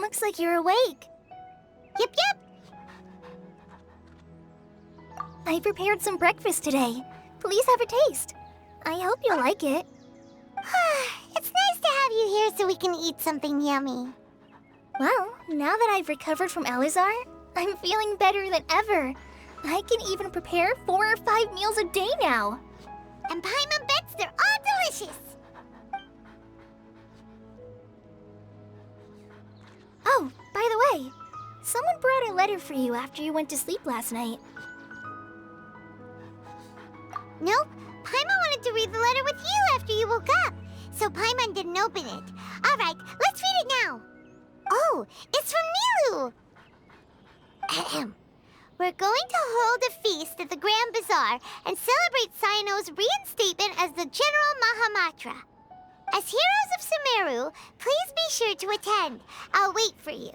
Looks like you're awake. Yep, yep. I prepared some breakfast today. Please have a taste. I hope you'll like it. It's nice to have you here so we can eat something yummy. Well, now that I've recovered from Elazar, I'm feeling better than ever. I can even prepare 4 or 5 meals a day now. And Paimon bets they're all delicious. Oh, by the way, someone brought a letter for you after you went to sleep last night. Nope, Paimon wanted to read the letter with you after you woke up, so Paimon didn't open it. Alright, let's read it now. Oh, it's from Nilu! Ahem. We're going to hold a feast at the Grand Bazaar and celebrate Cyno's reinstatement as the General Mahamatra. As heroes of Sumeru, please be sure to attend. I'll wait for you.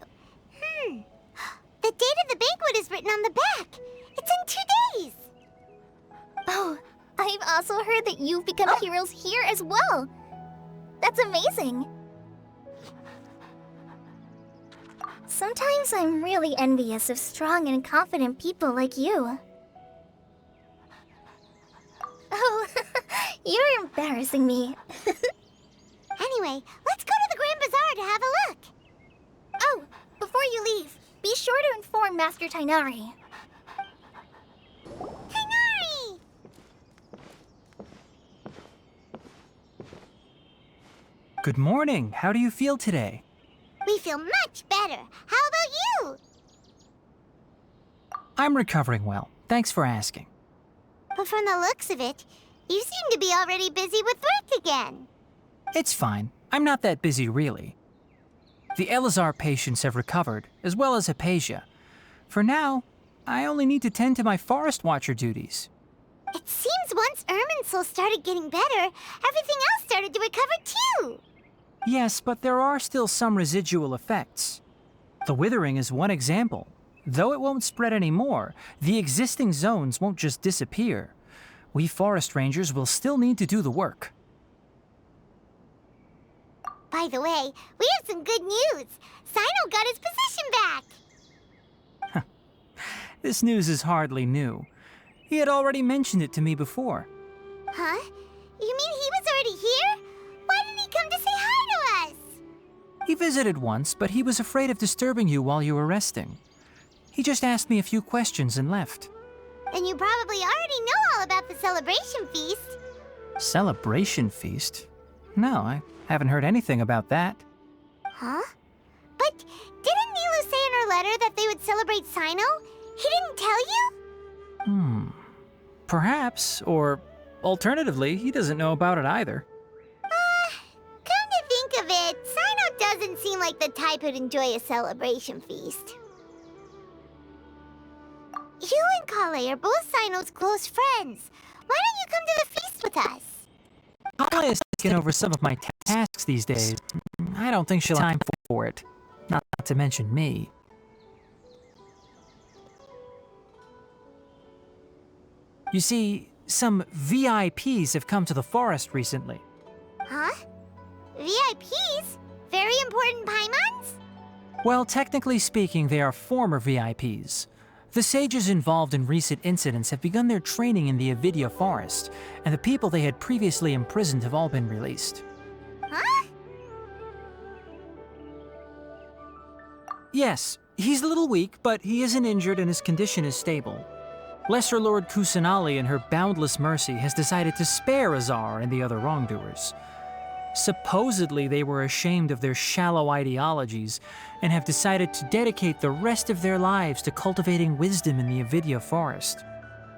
The date of the banquet is written on the back. It's in 2 days. Oh, I've also heard that you've become heroes here as well. That's amazing. Sometimes I'm really envious of strong and confident people like you. Oh, you're embarrassing me. Anyway, let's go to the Grand Bazaar to have a look. Oh, before you leave, be sure to inform Master Tainari. Tainari! Good morning. How do you feel today? We feel much better. How about you? I'm recovering well. Thanks for asking. But from the looks of it, you seem to be already busy with work again. It's fine. I'm not that busy, really. The Elazar patients have recovered, as well as Hypatia. For now, I only need to tend to my Forest Watcher duties. It seems once Irminsul started getting better, everything else started to recover too. Yes, but there are still some residual effects. The withering is one example. Though it won't spread anymore, the existing zones won't just disappear. We forest rangers will still need to do the work. By the way, we have some good news. Cyno got his position back. This news is hardly new. He had already mentioned it to me before. Huh? You mean he was already here? Why didn't he come to say hi to us? He visited once, but he was afraid of disturbing you while you were resting. He just asked me a few questions and left. Then you probably already know all about the celebration feast. Celebration feast? No, I haven't heard anything about that. Huh? But didn't Nilu say in her letter that they would celebrate Cyno? He didn't tell you? Perhaps, or alternatively, he doesn't know about it either. Come to think of it, Cyno doesn't seem like the type who'd enjoy a celebration feast. You and Kale are both Cyno's close friends. Why don't you come to the feast with us? Kala is taking over some of my tasks these days. I don't think she'll have time for it. Not to mention me. You see, some VIPs have come to the forest recently. Huh? VIPs? Very important Paimons? Well, technically speaking, they are former VIPs. The sages involved in recent incidents have begun their training in the Avidya forest, and the people they had previously imprisoned have all been released. Huh? Yes, he's a little weak, but he isn't injured and his condition is stable. Lesser Lord Kusanali, in her boundless mercy, has decided to spare Azar and the other wrongdoers. Supposedly, they were ashamed of their shallow ideologies and have decided to dedicate the rest of their lives to cultivating wisdom in the Avidya forest.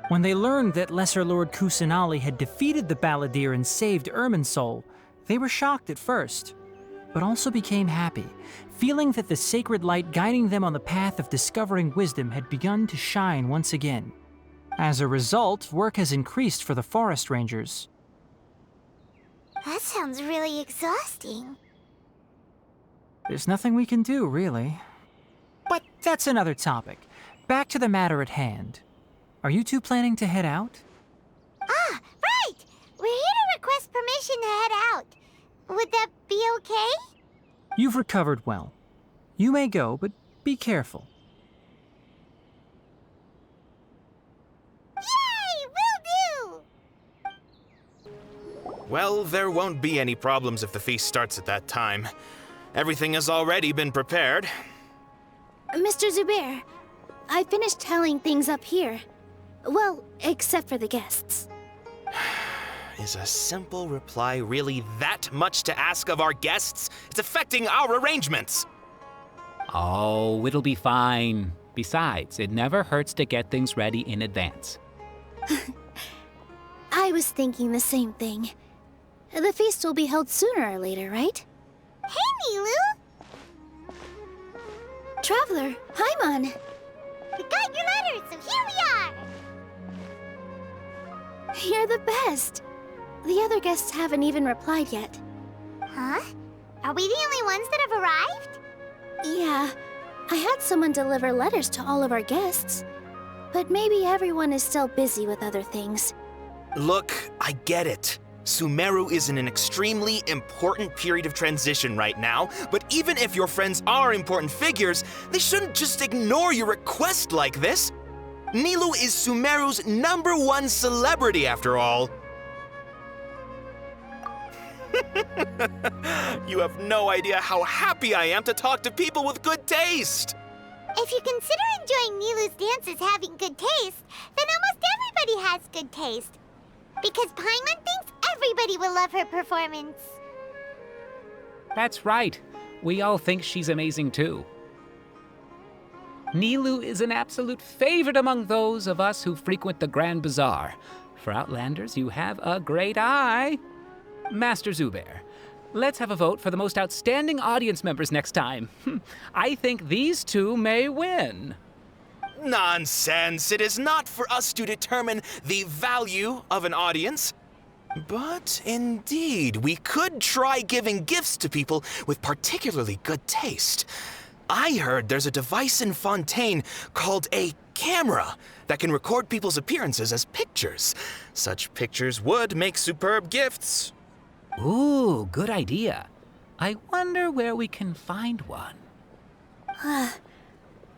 When they learned that Lesser Lord Kusanali had defeated the Balladeer and saved Irminsul, they were shocked at first, but also became happy, feeling that the sacred light guiding them on the path of discovering wisdom had begun to shine once again. As a result, work has increased for the forest rangers. That sounds really exhausting. There's nothing we can do, really. But that's another topic. Back to the matter at hand. Are you two planning to head out? Ah, right! We're here to request permission to head out. Would that be okay? You've recovered well. You may go, but be careful. Yay! Will do! Well, there won't be any problems if the feast starts at that time. Everything has already been prepared. Mr. Zubair, I finished tallying things up here. Well, except for the guests. Is a simple reply really that much to ask of our guests? It's affecting our arrangements. Oh, it'll be fine. Besides, it never hurts to get things ready in advance. I was thinking the same thing. The feast will be held sooner or later, right? Hey, Nilu! Traveler, Paimon! We got your letters, so here we are! You're the best! The other guests haven't even replied yet. Huh? Are we the only ones that have arrived? Yeah, I had someone deliver letters to all of our guests. But maybe everyone is still busy with other things. Look, I get it. Sumeru is in an extremely important period of transition right now, but even if your friends are important figures, they shouldn't just ignore your request like this. Nilu is Sumeru's #1 celebrity, after all. You have no idea how happy I am to talk to people with good taste. If you consider enjoying Nilu's dances having good taste, then almost everybody has good taste. Because Paimon thinks everybody will love her performance. That's right. We all think she's amazing too. Nilu is an absolute favorite among those of us who frequent the Grand Bazaar. For Outlanders, you have a great eye. Master Zubair, let's have a vote for the most outstanding audience members next time. I think these two may win. Nonsense! It is not for us to determine the value of an audience. But indeed, we could try giving gifts to people with particularly good taste. I heard there's a device in Fontaine called a camera that can record people's appearances as pictures. Such pictures would make superb gifts. Ooh, good idea. I wonder where we can find one.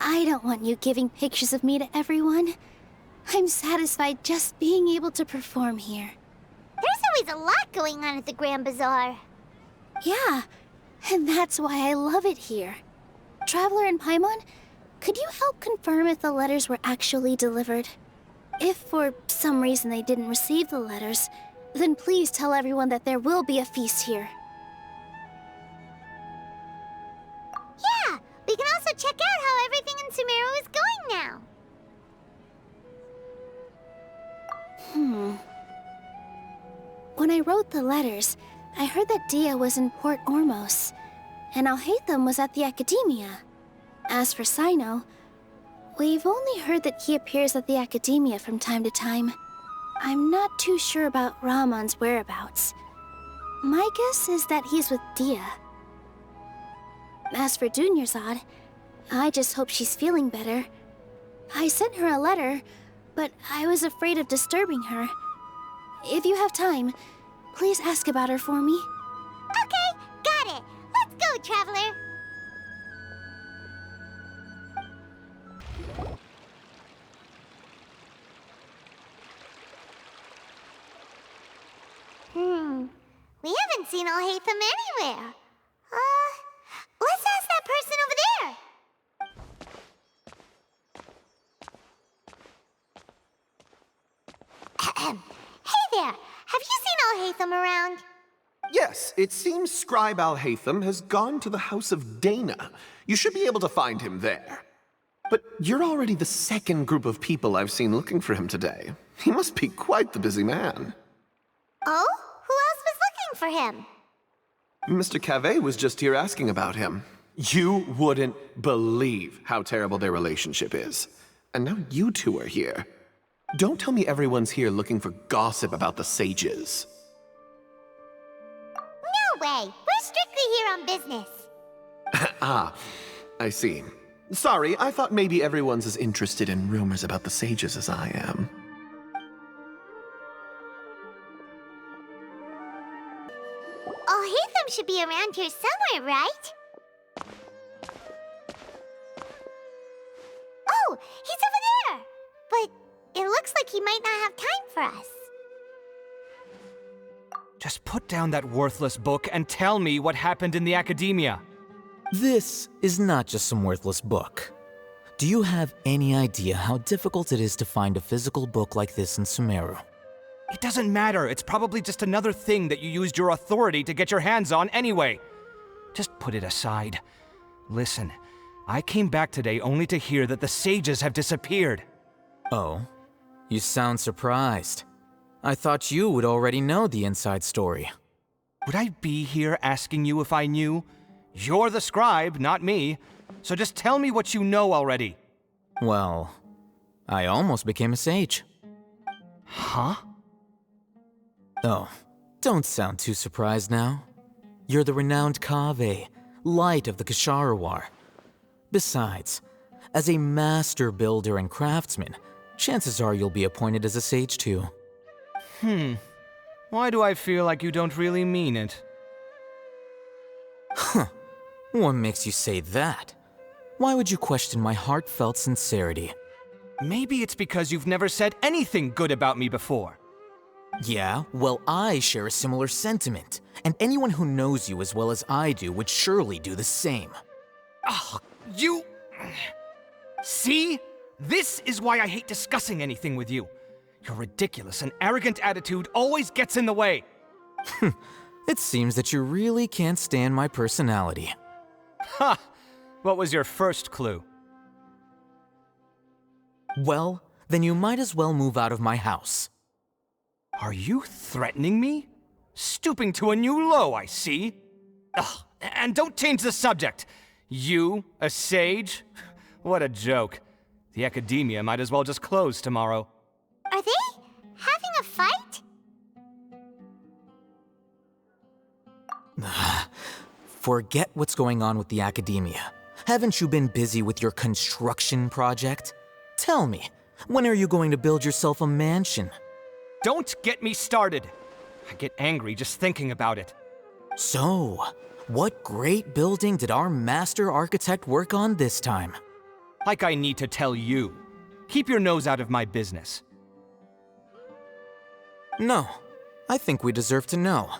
I don't want you giving pictures of me to everyone. I'm satisfied just being able to perform here. There's always a lot going on at the Grand Bazaar. Yeah, and that's why I love it here. Traveler and Paimon, could you help confirm if the letters were actually delivered? If for some reason they didn't receive the letters, then please tell everyone that there will be a feast here. Yeah, we can also check out how everything in Sumeru is going now. When I wrote the letters, I heard that Dia was in Port Ormos, and Alhaitham was at the Academia. As for Sino, we've only heard that he appears at the Academia from time to time. I'm not too sure about Ramon's whereabouts. My guess is that he's with Dia. As for Dunyarzad, I just hope she's feeling better. I sent her a letter, but I was afraid of disturbing her. If you have time, please ask about her for me. Okay, got it. Let's go, Traveler. We haven't seen Alhaitham anywhere. Let's ask that person over there. Hey there, have you seen Alhaitham around? Yes, it seems Scribe Alhaitham has gone to the House of Dana. You should be able to find him there. But you're already the second group of people I've seen looking for him today. He must be quite the busy man. Oh? Who else was looking for him? Mr. Cavey was just here asking about him. You wouldn't believe how terrible their relationship is. And now you two are here. Don't tell me everyone's here looking for gossip about the sages. No way! We're strictly here on business. Ah, I see. Sorry, I thought maybe everyone's as interested in rumors about the sages as I am. Alhaitham should be around here somewhere, right? he might not have time for us. Just put down that worthless book and tell me what happened in the academia. This is not just some worthless book. Do you have any idea how difficult it is to find a physical book like this in Sumeru? It doesn't matter. It's probably just another thing that you used your authority to get your hands on anyway. Just put it aside. Listen, I came back today only to hear that the sages have disappeared. Oh, you sound surprised. I thought you would already know the inside story. Would I be here asking you if I knew? You're the scribe, not me. So just tell me what you know already. Well, I almost became a sage. Huh? Oh, don't sound too surprised now. You're the renowned Kaveh, light of the Ksharawar. Besides, as a master builder and craftsman, chances are you'll be appointed as a sage too. Why do I feel like you don't really mean it? What makes you say that? Why would you question my heartfelt sincerity? Maybe it's because you've never said anything good about me before. Yeah, well, I share a similar sentiment, and anyone who knows you as well as I do would surely do the same. Oh, you... See? This is why I hate discussing anything with you. Your ridiculous and arrogant attitude always gets in the way. It seems that you really can't stand my personality. Ha! What was your first clue? Well, then you might as well move out of my house. Are you threatening me? Stooping to a new low, I see. Ugh, and don't change the subject. You, a sage? What a joke. The academia might as well just close tomorrow. Are they having a fight? Forget what's going on with the academia. Haven't you been busy with your construction project? Tell me, when are you going to build yourself a mansion? Don't get me started. I get angry just thinking about it. So, what great building did our master architect work on this time? Like I need to tell you. Keep your nose out of my business. No, I think we deserve to know.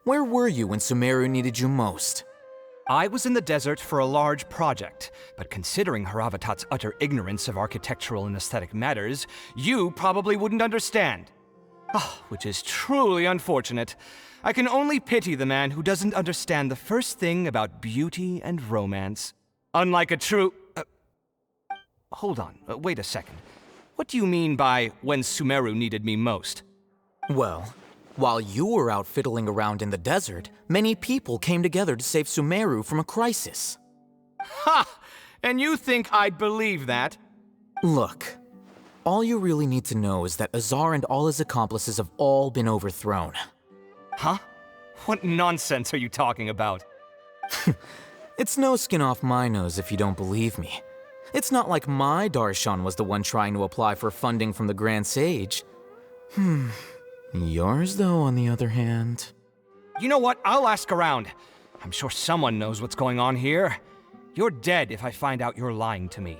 Where were you when Sumeru needed you most? I was in the desert for a large project, but considering Haravatat's utter ignorance of architectural and aesthetic matters, you probably wouldn't understand. Which is truly unfortunate. I can only pity the man who doesn't understand the first thing about beauty and romance. Unlike a true... hold on, wait a second. What do you mean by when Sumeru needed me most? Well, while you were out fiddling around in the desert, many people came together to save Sumeru from a crisis. Ha! And you think I'd believe that? Look, all you really need to know is that Azar and all his accomplices have all been overthrown. Huh? What nonsense are you talking about? It's no skin off my nose if you don't believe me. It's not like my Darshan was the one trying to apply for funding from the Grand Sage. Yours, though, on the other hand... You know what? I'll ask around. I'm sure someone knows what's going on here. You're dead if I find out you're lying to me.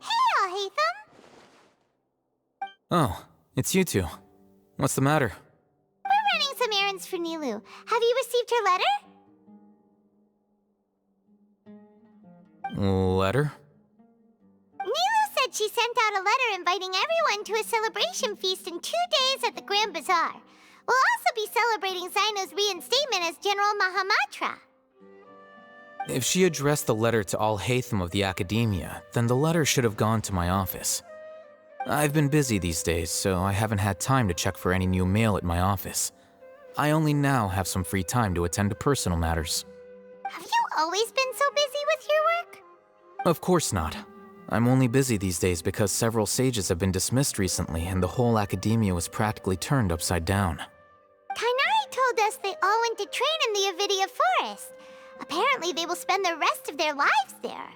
Hey, Alhaitham! Oh, it's you two. What's the matter? We're running some errands for Nilu. Have you received her letter? Letter? Nilu said she sent out a letter inviting everyone to a celebration feast in 2 days at the Grand Bazaar. We'll also be celebrating Zaino's reinstatement as General Mahamatra. If she addressed the letter to Alhaitham of the Academia, then the letter should have gone to my office. I've been busy these days, so I haven't had time to check for any new mail at my office. I only now have some free time to attend to personal matters. Have you always been so busy with your work? Of course not. I'm only busy these days because several sages have been dismissed recently and the whole academia was practically turned upside down. Kainari told us they all went to train in the Avidia Forest. Apparently they will spend the rest of their lives there.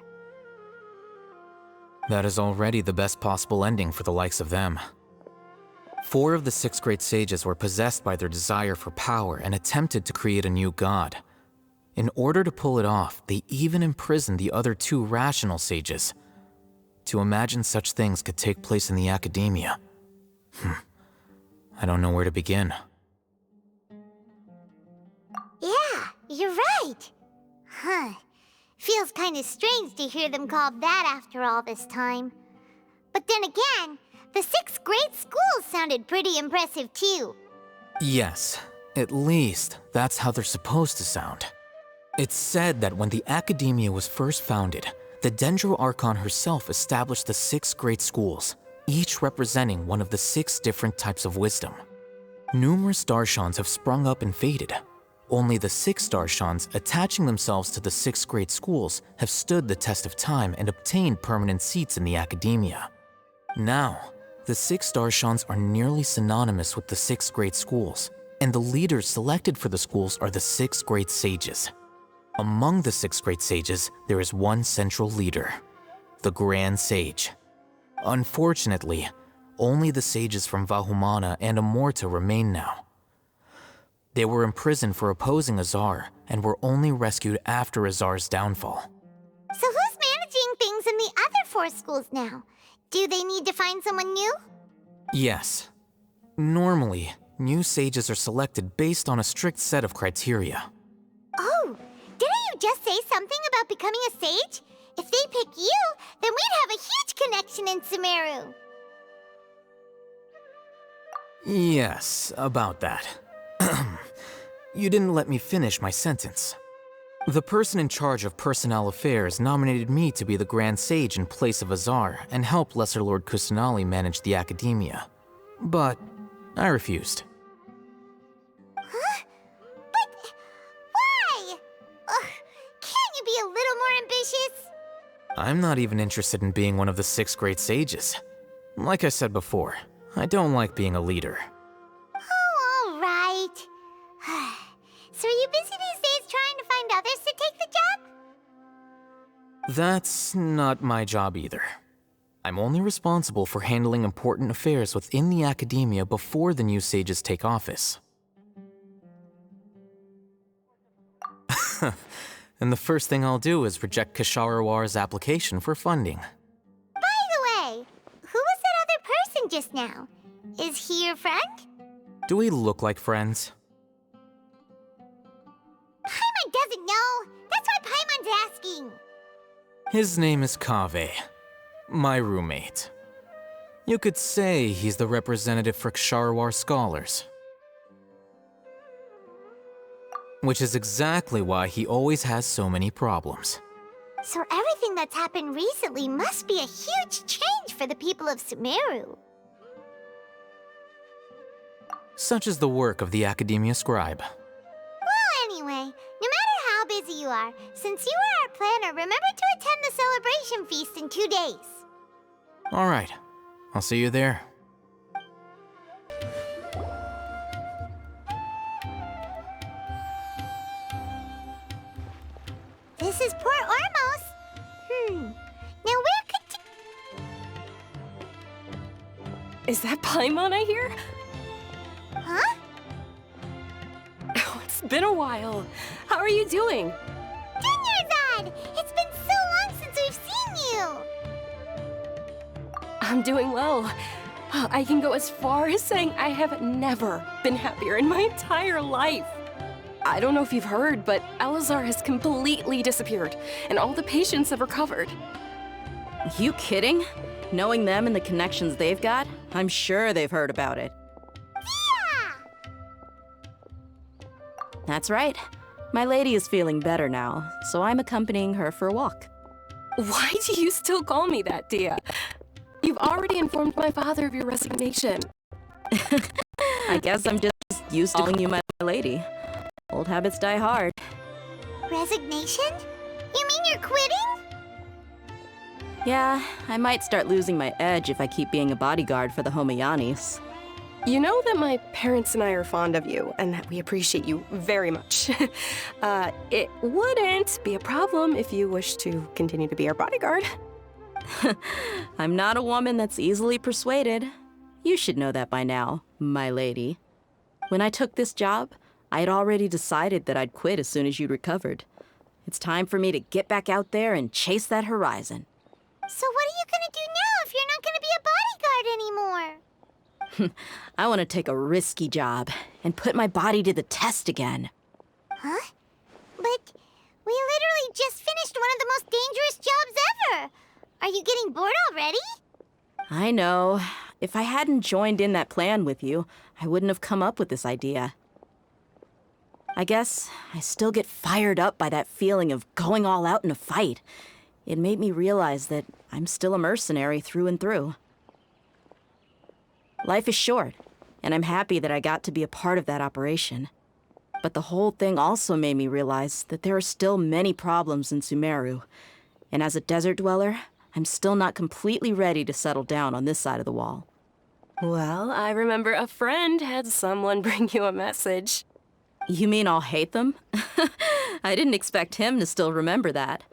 That is already the best possible ending for the likes of them. 4 of the 6 great sages were possessed by their desire for power and attempted to create a new god. In order to pull it off, they even imprisoned the other 2 rational sages. To imagine such things could take place in the academia. I don't know where to begin. Yeah, you're right. Huh. Feels kind of strange to hear them called that after all this time. But then again, the 6th grade schools sounded pretty impressive too. Yes, at least that's how they're supposed to sound. It's said that when the academia was first founded, the Dendro Archon herself established the 6 great schools, each representing one of the 6 different types of wisdom. Numerous Darshans have sprung up and faded. Only the 6 Darshans attaching themselves to the 6 great schools have stood the test of time and obtained permanent seats in the academia. Now, the 6 Darshans are nearly synonymous with the 6 great schools, and the leaders selected for the schools are the 6 great sages. Among the 6 great sages, there is one central leader, the Grand Sage. Unfortunately, only the sages from Vahumana and Amorta remain now. They were imprisoned for opposing Azar and were only rescued after Azar's downfall. So who's managing things in the other 4 schools now? Do they need to find someone new? Yes. Normally, new sages are selected based on a strict set of criteria. Oh, didn't you just say something about becoming a sage? If they pick you, then we'd have a huge connection in Sumeru. Yes, about that. You didn't let me finish my sentence. The person in charge of personnel affairs nominated me to be the Grand Sage in place of Azar and help Lesser Lord Kusanali manage the academia. But I refused. Huh? But why? Ugh, can't you be a little more ambitious? I'm not even interested in being one of the 6 great sages. Like I said before, I don't like being a leader. Oh, all right. So are you busy these days trying to find others to take the job? That's not my job either. I'm only responsible for handling important affairs within the academia before the new sages take office. And the first thing I'll do is reject Kasharawar's application for funding. By the way, who was that other person just now? Is he your friend? Do we look like friends? Paimon doesn't know. That's why Paimon's asking. His name is Kaveh, my roommate. You could say he's the representative for Ksharawar scholars. Which is exactly why he always has so many problems. So everything that's happened recently must be a huge change for the people of Sumeru. Such is the work of the Academia Scribe. Well, anyway, no matter how busy you are, since you are our planner, remember to attend the celebration feast in 2 days. All right, I'll see you there. This is Port Ormos. Now where could... Is that Paimon I hear? Huh? Oh, it's been a while. How are you doing? Dinyarzad! It's been so long since we've seen you! I'm doing well. I can go as far as saying I have never been happier in my entire life. I don't know if you've heard, but Elazar has completely disappeared, and all the patients have recovered. You kidding? Knowing them and the connections they've got, I'm sure they've heard about it. Yeah! That's right. My lady is feeling better now, so I'm accompanying her for a walk. Why do you still call me that, Dia? You've already informed my father of your resignation. I guess I'm just used to calling you my lady. Old habits die hard. Resignation? You mean you're quitting? Yeah, I might start losing my edge if I keep being a bodyguard for the Homayanis. You know that my parents and I are fond of you, and that we appreciate you very much. It wouldn't be a problem if you wish to continue to be our bodyguard. I'm not a woman that's easily persuaded. You should know that by now, my lady. When I took this job, I'd already decided that I'd quit as soon as you'd recovered. It's time for me to get back out there and chase that horizon. So what are you gonna do now if you're not gonna be a bodyguard anymore? I want to take a risky job and put my body to the test again. Huh? But we literally just finished one of the most dangerous jobs ever! Are you getting bored already? I know. If I hadn't joined in that plan with you, I wouldn't have come up with this idea. I guess I still get fired up by that feeling of going all out in a fight. It made me realize that I'm still a mercenary through and through. Life is short, and I'm happy that I got to be a part of that operation. But the whole thing also made me realize that there are still many problems in Sumeru. And as a desert dweller, I'm still not completely ready to settle down on this side of the wall. Well, I remember a friend had someone bring you a message. You mean I'll hate them? I didn't expect him to still remember that.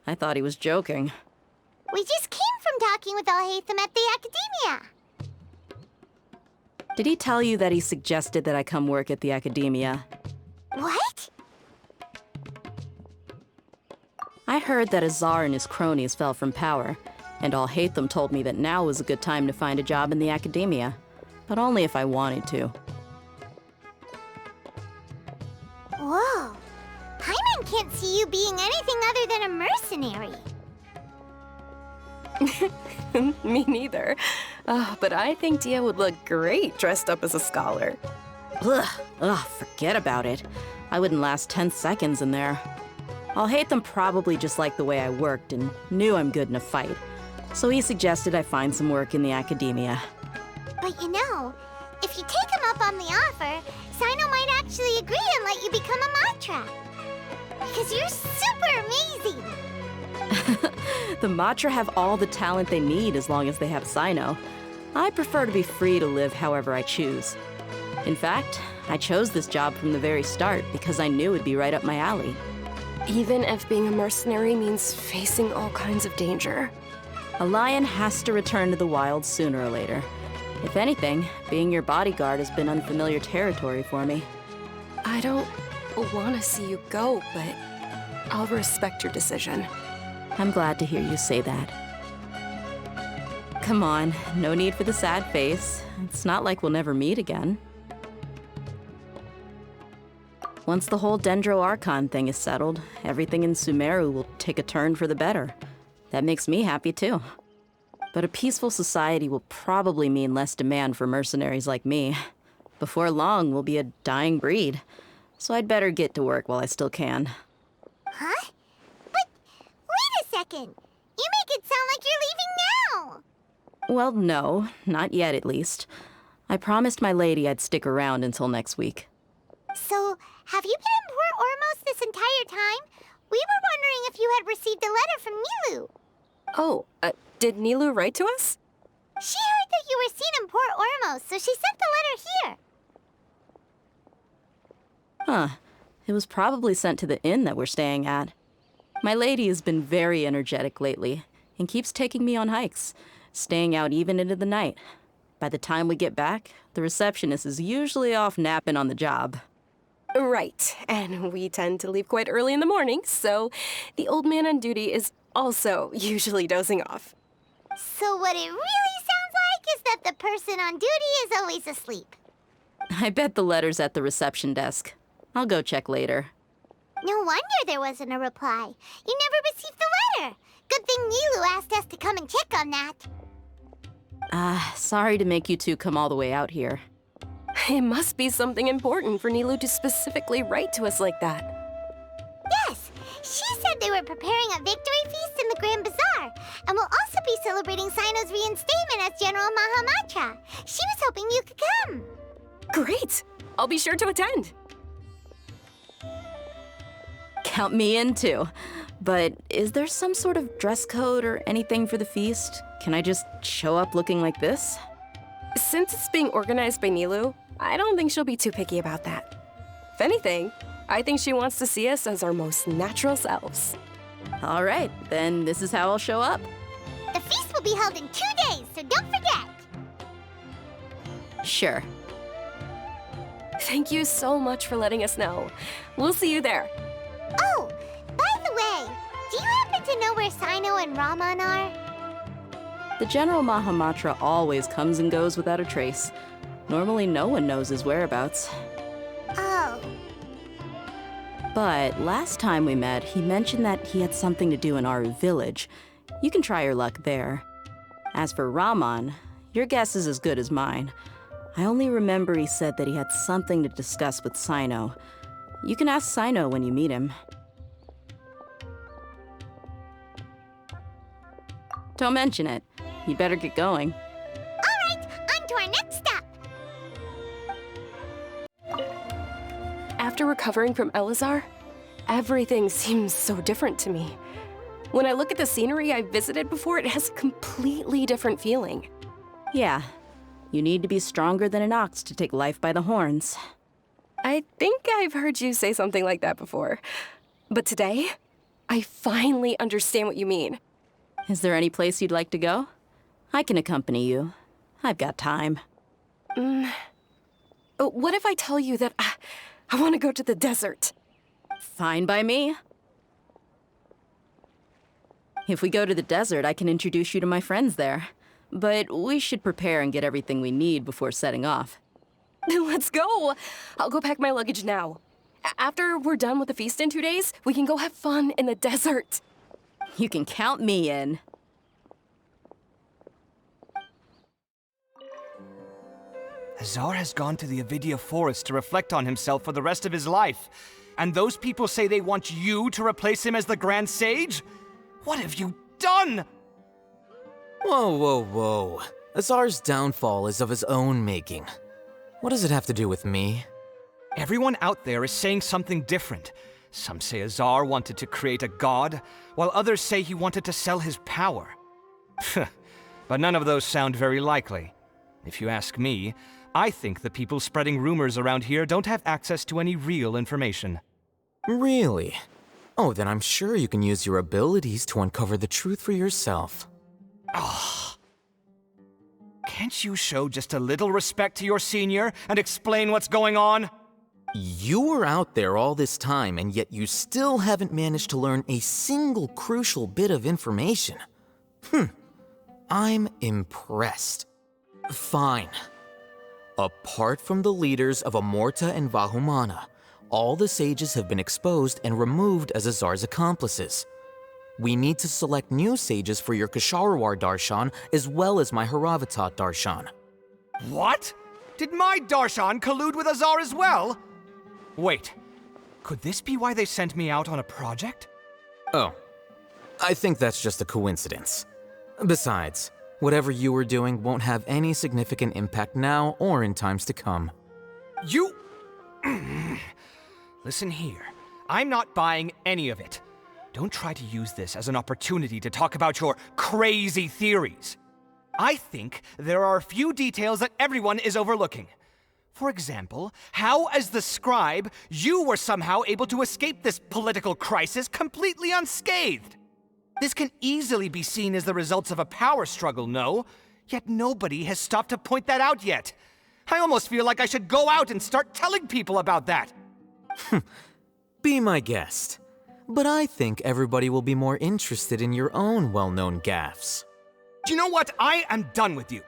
I thought he was joking. We just came from talking with Alhaitham at the Academia. Did he tell you that he suggested that I come work at the Academia? What? I heard that Azar and his cronies fell from power, and Alhaitham told me that now was a good time to find a job in the Academia, but only if I wanted to. Whoa. Paimon can't see you being anything other than a mercenary. Me neither. But I think Dia would look great dressed up as a scholar. Ugh, forget about it. I wouldn't last 10 seconds in there. Alhaitham probably just liked the way I worked and knew I'm good in a fight. So he suggested I find some work in the Academia. But you know, if you take him up on the offer, Sino might actually agree and let you become a Matra. Because you're super amazing! The Matra have all the talent they need as long as they have Sino. I prefer to be free to live however I choose. In fact, I chose this job from the very start because I knew it'd be right up my alley. Even if being a mercenary means facing all kinds of danger. A lion has to return to the wild sooner or later. If anything, being your bodyguard has been unfamiliar territory for me. I don't want to see you go, but I'll respect your decision. I'm glad to hear you say that. Come on, no need for the sad face. It's not like we'll never meet again. Once the whole Dendro Archon thing is settled, everything in Sumeru will take a turn for the better. That makes me happy too. But a peaceful society will probably mean less demand for mercenaries like me. Before long, we'll be a dying breed. So I'd better get to work while I still can. Huh? But wait a second! You make it sound like you're leaving now! Well, no, not yet at least. I promised my lady I'd stick around until next week. So, have you been in Port Ormos this entire time? We were wondering if you had received a letter from Nilu. Oh, did Nilu write to us? She heard that you were seen in Port Ormos, so she sent the letter here. Huh. It was probably sent to the inn that we're staying at. My lady has been very energetic lately and keeps taking me on hikes, staying out even into the night. By the time we get back, the receptionist is usually off napping on the job. Right, and we tend to leave quite early in the morning, so the old man on duty is also usually dozing off. So what it really sounds like is that the person on duty is always asleep. I bet the letter's at the reception desk. I'll go check later. No wonder there wasn't a reply. You never received the letter. Good thing Nilu asked us to come and check on that. Sorry to make you two come all the way out here. It must be something important for Nilu to specifically write to us like that. Yes, she said they were preparing a victory feast in the Grand Bazaar, and will also be celebrating Sino's reinstatement as General Mahamatra. She was hoping you could come. Great! I'll be sure to attend. Count me in too. But is there some sort of dress code or anything for the feast? Can I just show up looking like this? Since it's being organized by Nilu, I don't think she'll be too picky about that. If anything, I think she wants to see us as our most natural selves. All right, then this is how I'll show up. The feast will be held in 2 days, so don't forget. Sure. Thank you so much for letting us know. We'll see you there. Oh, by the way, do you happen to know where Sino and Raman are? The General Mahamatra always comes and goes without a trace. Normally no one knows his whereabouts. Oh. But last time we met, he mentioned that he had something to do in Aru Village. You can try your luck there. As for Raman, your guess is as good as mine. I only remember he said that he had something to discuss with Sino. You can ask Sino when you meet him. Don't mention it. You'd better get going. All right, on to our next stop. After recovering from Elazar, everything seems so different to me. When I look at the scenery I visited before, it has a completely different feeling. Yeah, you need to be stronger than an ox to take life by the horns. I think I've heard you say something like that before. But today, I finally understand what you mean. Is there any place you'd like to go? I can accompany you. I've got time. What if I tell you that I want to go to the desert? Fine by me. If we go to the desert, I can introduce you to my friends there. But we should prepare and get everything we need before setting off. Let's go! I'll go pack my luggage now. After we're done with the feast in 2 days, we can go have fun in the desert. You can count me in. Azar has gone to the Avidia Forest to reflect on himself for the rest of his life. And those people say they want you to replace him as the Grand Sage? What have you done? Whoa, whoa, whoa. Azar's downfall is of his own making. What does it have to do with me? Everyone out there is saying something different. Some say Azar wanted to create a god, while others say he wanted to sell his power. But none of those sound very likely. If you ask me, I think the people spreading rumors around here don't have access to any real information. Really? Oh, then I'm sure you can use your abilities to uncover the truth for yourself. Can't you show just a little respect to your senior and explain what's going on? You were out there all this time, and yet you still haven't managed to learn a single crucial bit of information. I'm impressed. Fine. Apart from the leaders of Amorta and Vahumana, all the sages have been exposed and removed as Azar's accomplices. We need to select new sages for your Kasharwar Darshan as well as my Haravatat Darshan. What? Did my Darshan collude with Azar as well? Wait, could this be why they sent me out on a project? Oh, I think that's just a coincidence. Besides, whatever you were doing won't have any significant impact now or in times to come. You... Listen here, I'm not buying any of it. Don't try to use this as an opportunity to talk about your crazy theories. I think there are a few details that everyone is overlooking. For example, how as the scribe, you were somehow able to escape this political crisis completely unscathed. This can easily be seen as the results of a power struggle, no? Yet nobody has stopped to point that out yet. I almost feel like I should go out and start telling people about that. Be my guest. But I think everybody will be more interested in your own well-known gaffes. Do you know what? I am done with you.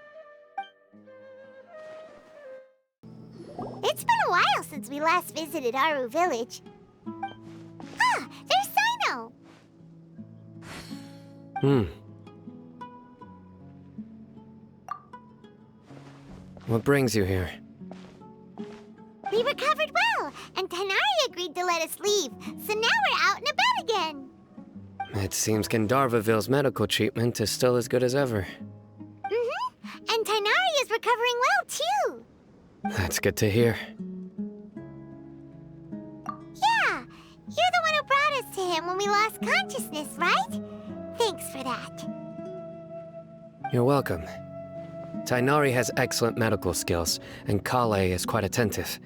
It's been a while since we last visited Aru Village. Ah, there's Sino! What brings you here? We recovered well, and Tanari agreed to let us leave, so now we're out and about again. It seems Gandharvaville's medical treatment is still as good as ever. And Tanari is recovering well, too. That's good to hear. Yeah, you're the one who brought us to him when we lost consciousness, right? Thanks for that. You're welcome. Tainari has excellent medical skills, and Kale is quite attentive.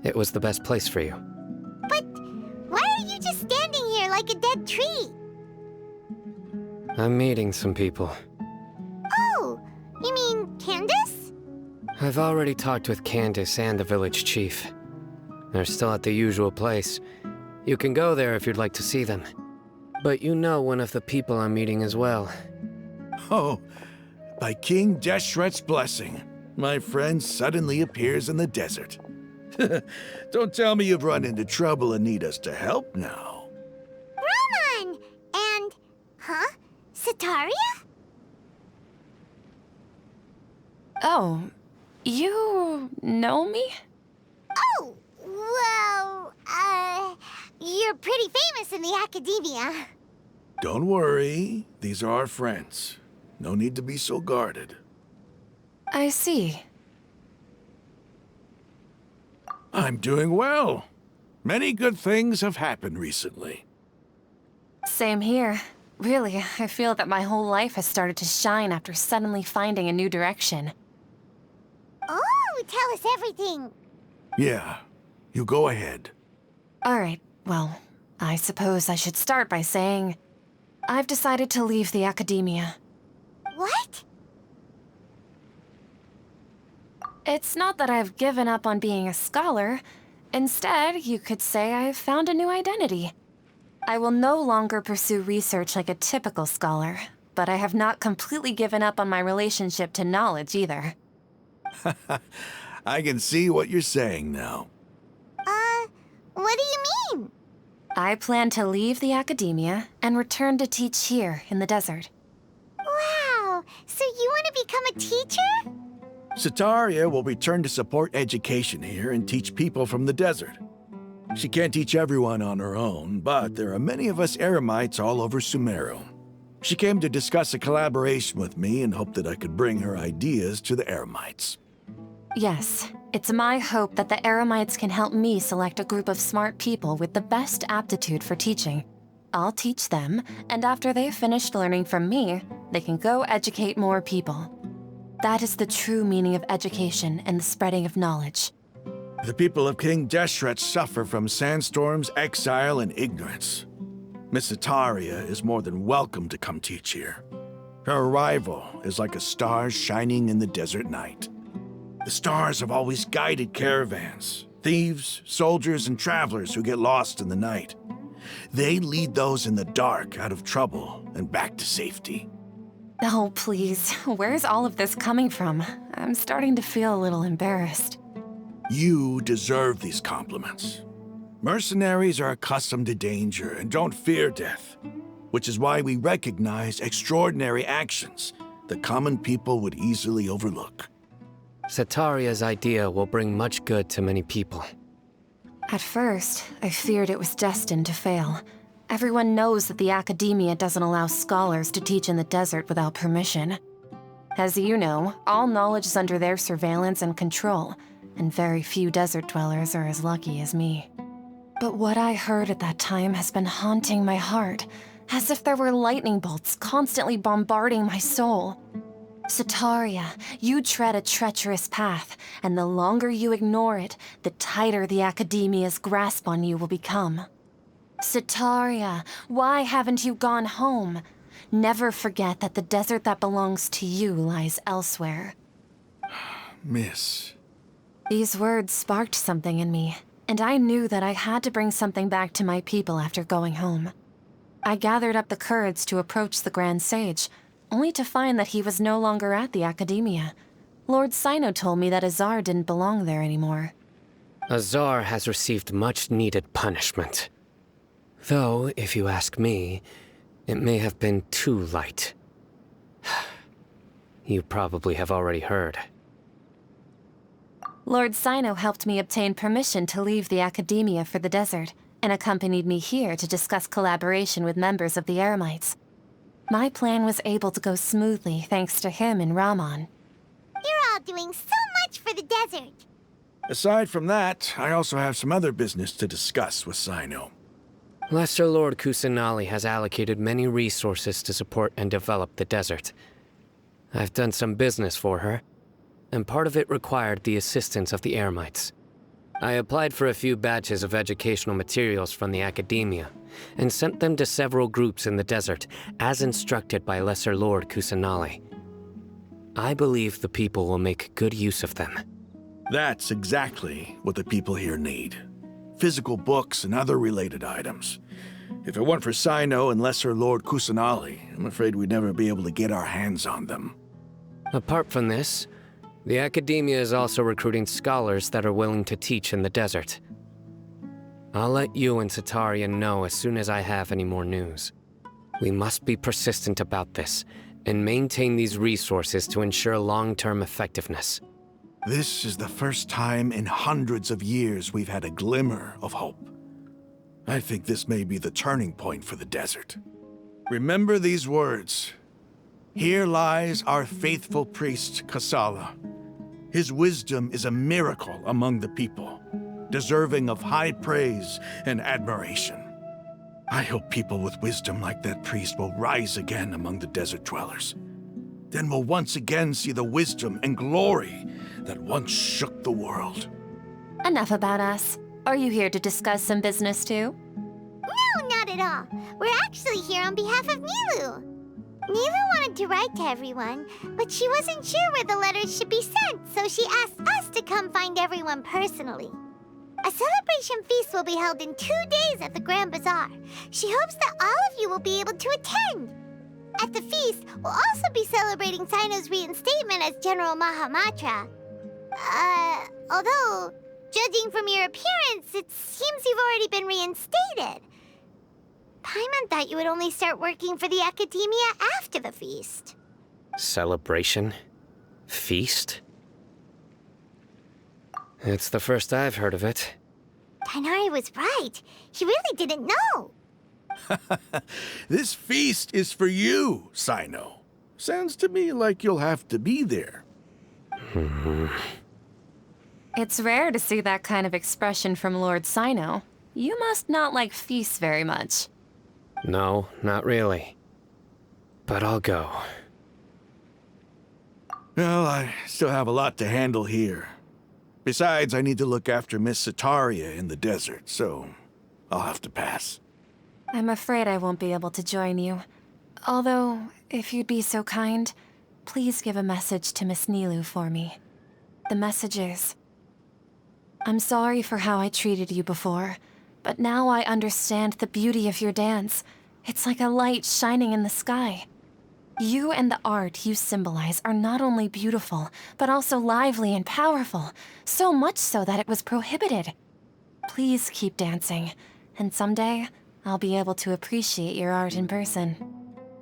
It was the best place for you. But why are you just standing here like a dead tree? I'm meeting some people. Oh, you mean Candace? I've already talked with Candace and the village chief. They're still at the usual place. You can go there if you'd like to see them. But you know one of the people I'm meeting as well. Oh, by King Deshret's blessing, my friend suddenly appears in the desert. Don't tell me you've run into trouble and need us to help now. Ramon! And... huh? Sataria? Oh, you know me? Oh, well, you're pretty famous in the academia. Don't worry, these are our friends. No need to be so guarded. I see. I'm doing well. Many good things have happened recently. Same here. Really, I feel that my whole life has started to shine after suddenly finding a new direction. Oh, tell us everything. Yeah, you go ahead. Alright, well, I suppose I should start by saying I've decided to leave the academia. What? It's not that I've given up on being a scholar. Instead, you could say I've found a new identity. I will no longer pursue research like a typical scholar, but I have not completely given up on my relationship to knowledge either. I can see what you're saying now. What do you mean? I plan to leave the academia and return to teach here in the desert. Wow, so you want to become a teacher? Sataria will return to support education here and teach people from the desert. She can't teach everyone on her own, but there are many of us Eremites all over Sumeru. She came to discuss a collaboration with me and hoped that I could bring her ideas to the Eremites. Yes, it's my hope that the Eremites can help me select a group of smart people with the best aptitude for teaching. I'll teach them, and after they've finished learning from me, they can go educate more people. That is the true meaning of education and the spreading of knowledge. The people of King Deshret suffer from sandstorms, exile, and ignorance. Miss Sataria is more than welcome to come teach here. Her arrival is like a star shining in the desert night. The stars have always guided caravans, thieves, soldiers, and travelers who get lost in the night. They lead those in the dark out of trouble and back to safety. Oh, please, where's all of this coming from? I'm starting to feel a little embarrassed. You deserve these compliments. Mercenaries are accustomed to danger and don't fear death, which is why we recognize extraordinary actions that common people would easily overlook. Sataria's idea will bring much good to many people. At first, I feared it was destined to fail. Everyone knows that the academia doesn't allow scholars to teach in the desert without permission. As you know, all knowledge is under their surveillance and control, and very few desert dwellers are as lucky as me. But what I heard at that time has been haunting my heart, as if there were lightning bolts constantly bombarding my soul. Sataria, you tread a treacherous path, and the longer you ignore it, the tighter the academia's grasp on you will become. Sataria, why haven't you gone home? Never forget that the desert that belongs to you lies elsewhere. Miss. These words sparked something in me, and I knew that I had to bring something back to my people after going home. I gathered up the courage to approach the Grand Sage, only to find that he was no longer at the academia. Lord Sino told me that Azar didn't belong there anymore. Azar has received much-needed punishment. Though, if you ask me, it may have been too light. You probably have already heard. Lord Sino helped me obtain permission to leave the academia for the desert, and accompanied me here to discuss collaboration with members of the Eremites. My plan was able to go smoothly thanks to him and Ramon. You're all doing so much for the desert. Aside from that, I also have some other business to discuss with Sino. Lesser Lord Kusanali has allocated many resources to support and develop the desert. I've done some business for her, and part of it required the assistance of the Eremites. I applied for a few batches of educational materials from the academia, and sent them to several groups in the desert, as instructed by Lesser Lord Kusanali. I believe the people will make good use of them. That's exactly what the people here need. Physical books and other related items. If it weren't for Cyno and Lesser Lord Kusanali, I'm afraid we'd never be able to get our hands on them. Apart from this, the Academia is also recruiting scholars that are willing to teach in the desert. I'll let you and Sataria know as soon as I have any more news. We must be persistent about this, and maintain these resources to ensure long-term effectiveness. This is the first time in hundreds of years we've had a glimmer of hope. I think this may be the turning point for the desert. Remember these words. Here lies our faithful priest, Kasala. His wisdom is a miracle among the people, deserving of high praise and admiration. I hope people with wisdom like that priest will rise again among the desert dwellers. Then we'll once again see the wisdom and glory that once shook the world. Enough about us. Are you here to discuss some business too? No, not at all. We're actually here on behalf of Nilu. Nilu wanted to write to everyone, but she wasn't sure where the letters should be sent, so she asked us to come find everyone personally. A celebration feast will be held in 2 days at the Grand Bazaar. She hopes that all of you will be able to attend. At the feast, we'll also be celebrating Cyno's reinstatement as General Mahamatra. Although, judging from your appearance, it seems you've already been reinstated. Paimon thought you would only start working for the Academia after the feast. Celebration? Feast? It's the first I've heard of it. Tighnari was right. He really didn't know. This feast is for you, Cyno. Sounds to me like you'll have to be there. It's rare to see that kind of expression from Lord Cyno. You must not like feasts very much. No, not really. But I'll go. Well, I still have a lot to handle here. Besides, I need to look after Miss Sataria in the desert, so I'll have to pass. I'm afraid I won't be able to join you. Although, if you'd be so kind, please give a message to Miss Nilu for me. The message is, I'm sorry for how I treated you before, but now I understand the beauty of your dance. It's like a light shining in the sky. You and the art you symbolize are not only beautiful, but also lively and powerful, so much so that it was prohibited. Please keep dancing, and someday, I'll be able to appreciate your art in person.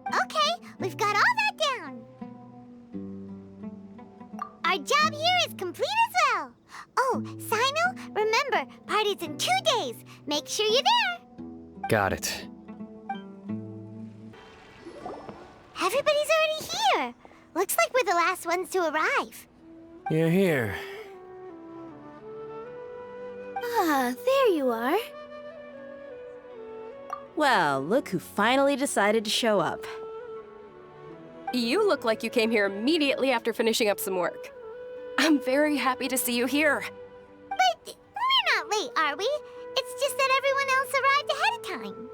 Okay, we've got all that down. Our job here is complete as well. Oh, Cyno, remember, party's in 2 days. Make sure you're there. Got it. Everybody's already here. Looks like we're the last ones to arrive. You're here. Ah, there you are. Well, look who finally decided to show up. You look like you came here immediately after finishing up some work. I'm very happy to see you here. But we're not late, are we? It's just that everyone else arrived ahead of time.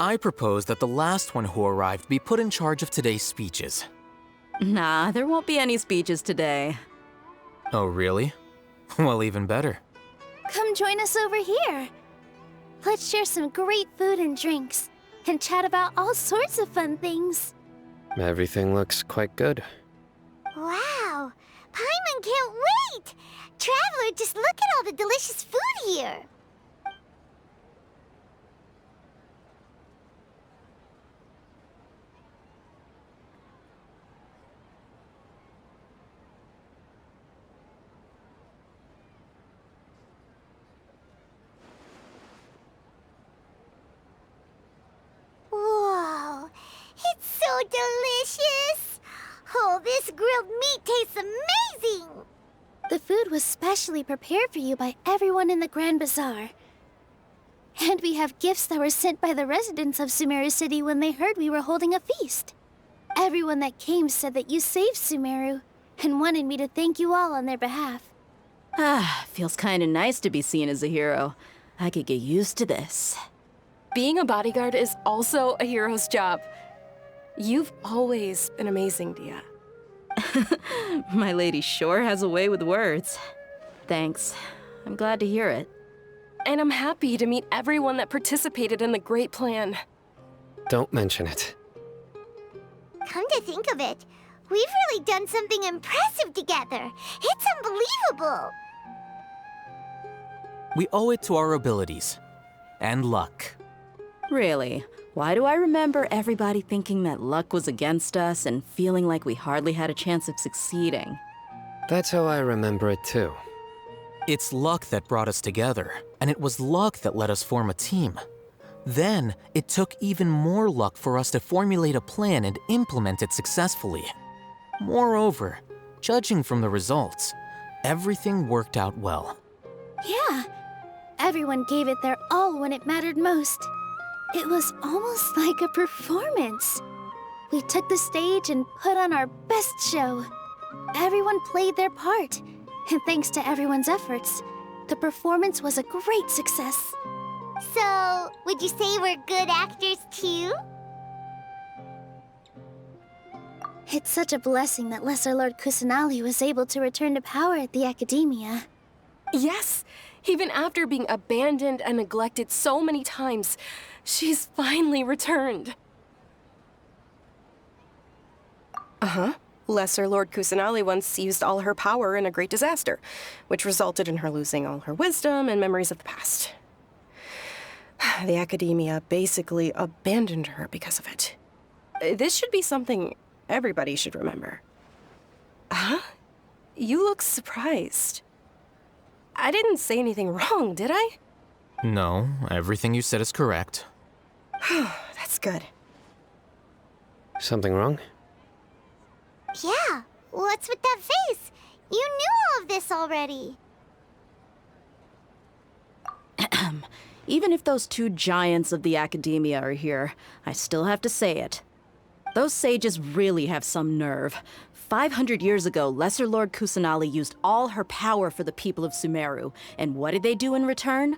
I propose that the last one who arrived be put in charge of today's speeches. Nah, there won't be any speeches today. Oh, really? Well, even better. Come join us over here. Let's share some great food and drinks, and chat about all sorts of fun things. Everything looks quite good. Wow, Paimon can't wait! Traveler, just look at all the delicious food here. Whoa, it's so delicious! Oh, this grilled meat tastes amazing! The food was specially prepared for you by everyone in the Grand Bazaar. And we have gifts that were sent by the residents of Sumeru City when they heard we were holding a feast. Everyone that came said that you saved Sumeru, and wanted me to thank you all on their behalf. Ah, feels kinda nice to be seen as a hero. I could get used to this. Being a bodyguard is also a hero's job. You've always been amazing, Dia. My lady sure has a way with words. Thanks. I'm glad to hear it. And I'm happy to meet everyone that participated in the great plan. Don't mention it. Come to think of it, we've really done something impressive together. It's unbelievable. We owe it to our abilities. And luck. Really? Why do I remember everybody thinking that luck was against us and feeling like we hardly had a chance of succeeding? That's how I remember it too. It's luck that brought us together, and it was luck that let us form a team. Then, it took even more luck for us to formulate a plan and implement it successfully. Moreover, judging from the results, everything worked out well. Yeah, everyone gave it their all when it mattered most. It was almost like a performance. We took the stage and put on our best show. Everyone played their part, and thanks to everyone's efforts, the performance was a great success. So, would you say we're good actors too? It's such a blessing that Lesser Lord Kusanali was able to return to power at the Academia. Yes, even after being abandoned and neglected so many times, she's finally returned. Uh-huh. Lesser Lord Kusanali once used all her power in a great disaster, which resulted in her losing all her wisdom and memories of the past. The Academia basically abandoned her because of it. This should be something everybody should remember. Huh? You look surprised. I didn't say anything wrong, did I? No, everything you said is correct. That's good. Something wrong? Yeah, what's with that face? You knew all of this already. Even if those two giants of the Academia are here, I still have to say it. Those sages really have some nerve. 500 years ago, Lesser Lord Kusanali used all her power for the people of Sumeru, and what did they do in return?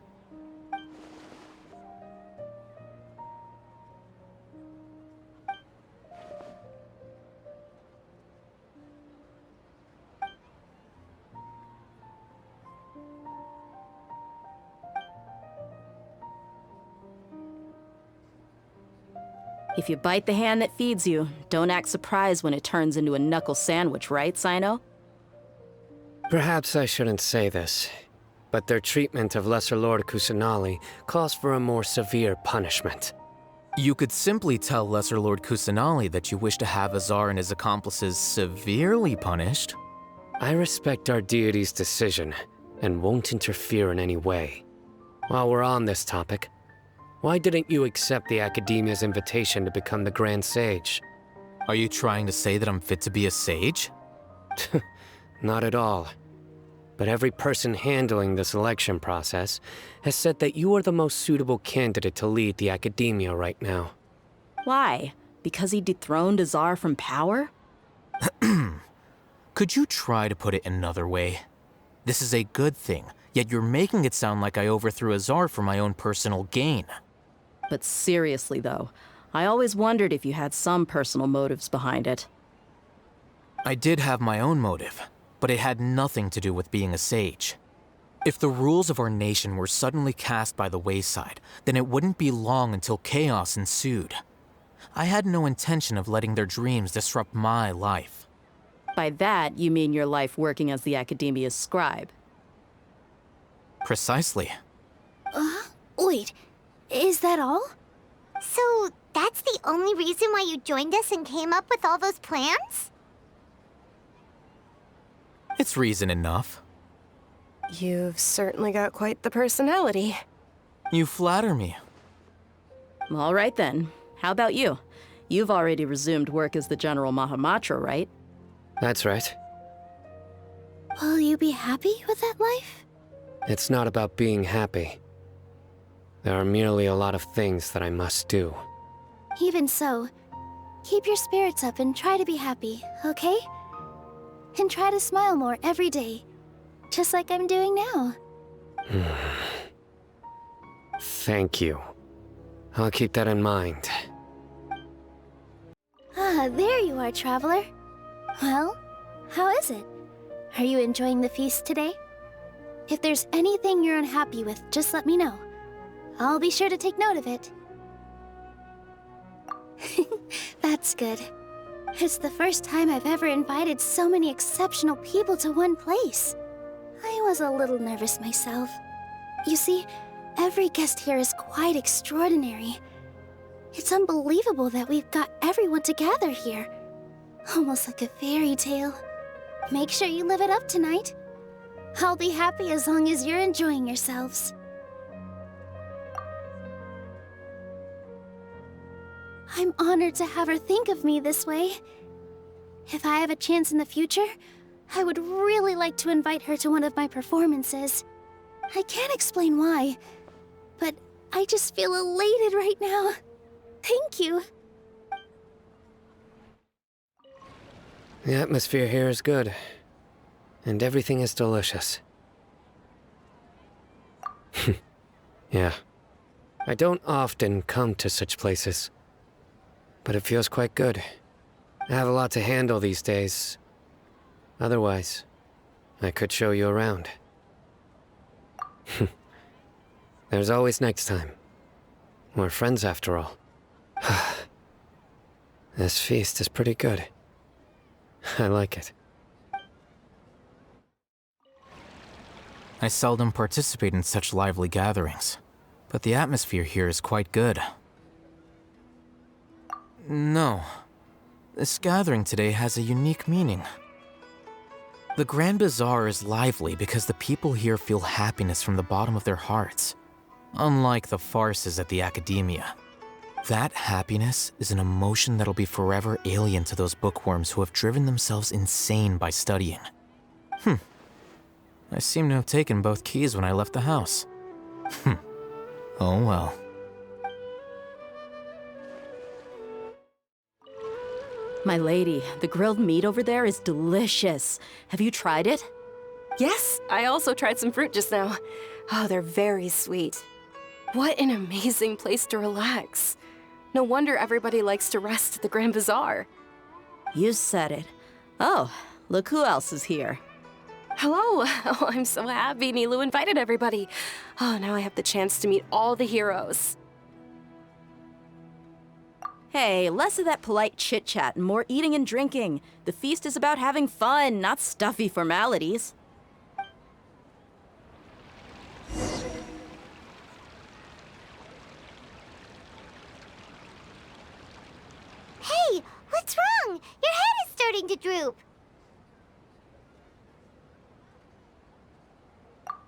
If you bite the hand that feeds you, don't act surprised when it turns into a knuckle sandwich, right, Sino? Perhaps I shouldn't say this, but their treatment of Lesser Lord Kusanali calls for a more severe punishment. You could simply tell Lesser Lord Kusanali that you wish to have Azar and his accomplices severely punished. I respect our deity's decision, and won't interfere in any way. While we're on this topic, why didn't you accept the Academia's invitation to become the Grand Sage? Are you trying to say that I'm fit to be a sage? Not at all. But every person handling the selection process has said that you are the most suitable candidate to lead the Academia right now. Why? Because he dethroned Azar from power? Could you try to put it another way? This is a good thing, yet you're making it sound like I overthrew Azar for my own personal gain. But seriously, though, I always wondered if you had some personal motives behind it. I did have my own motive, but it had nothing to do with being a sage. If the rules of our nation were suddenly cast by the wayside, then it wouldn't be long until chaos ensued. I had no intention of letting their dreams disrupt my life. By that, you mean your life working as the Academia's scribe. Precisely. Wait, is that all? So, that's the only reason why you joined us and came up with all those plans? It's reason enough. You've certainly got quite the personality. You flatter me. All right then. How about you? You've already resumed work as the General Mahamatra, right? That's right. Will you be happy with that life? It's not about being happy. There are merely a lot of things that I must do. Even so, keep your spirits up and try to be happy, okay? And try to smile more every day, just like I'm doing now. Thank you. I'll keep that in mind. Ah, there you are, traveler. Well, How is it? Are you enjoying the feast today? If there's anything you're unhappy with, just let me know. I'll be sure to take note of it. That's good. It's the first time I've ever invited so many exceptional people to one place. I was a little nervous myself. You see, every guest here is quite extraordinary. It's unbelievable that we've got everyone together here. Almost like a fairy tale. Make sure you live it up tonight. I'll be happy as long as you're enjoying yourselves. I'm honored to have her think of me this way. If I have a chance in the future, I would really like to invite her to one of my performances. I can't explain why, but I just feel elated right now. Thank you. The atmosphere here is good, and everything is delicious. Yeah. I don't often come to such places, but it feels quite good. I have a lot to handle these days. Otherwise, I could show you around. There's always next time. We're friends after all. This feast is pretty good. I like it. I seldom participate in such lively gatherings, but the atmosphere here is quite good. No. This gathering today has a unique meaning. The Grand Bazaar is lively because the people here feel happiness from the bottom of their hearts, unlike the farces at the Academia. That happiness is an emotion that'll be forever alien to those bookworms who have driven themselves insane by studying. I seem to have taken both keys when I left the house. Oh well. My lady, the grilled meat over there is delicious. Have you tried it? Yes, I also tried some fruit just now. Oh, they're very sweet. What an amazing place to relax. No wonder everybody likes to rest at the Grand Bazaar. You said it. Oh, look who else is here. Hello. Oh, I'm so happy Nilou invited everybody. Oh, now I have the chance to meet all the heroes. Hey, less of that polite chit-chat and more eating and drinking. The feast is about having fun, not stuffy formalities. Hey, what's wrong? Your head is starting to droop.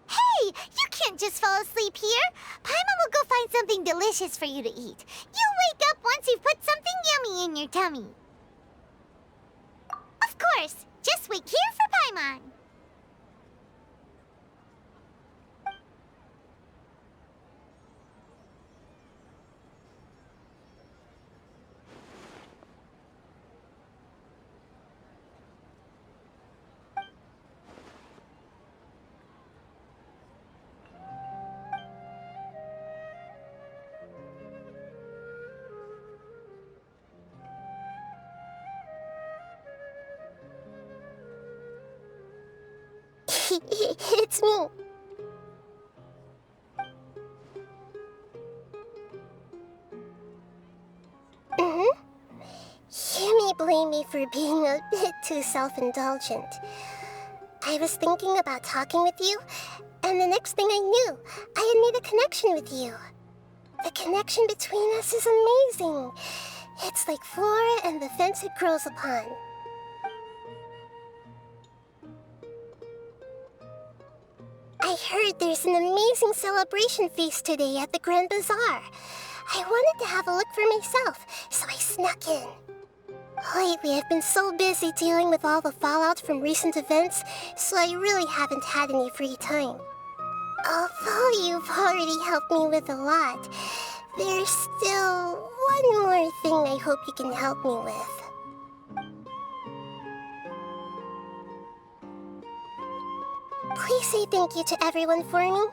Hey, you can't just fall asleep here. Paimon will go find something delicious for you to eat. You'll wake up once you've put something yummy in your tummy. Of course, just wait here for Paimon. It's me. You may blame me for being a bit too self-indulgent. I was thinking about talking with you, and the next thing I knew, I had made a connection with you. The connection between us is amazing. It's like flora and the fence it grows upon. I heard there's an amazing celebration feast today at the Grand Bazaar. I wanted to have a look for myself, so I snuck in. Lately, I've been so busy dealing with all the fallout from recent events, so I really haven't had any free time. Although you've already helped me with a lot, there's still one more thing I hope you can help me with. Please say thank you to everyone for me.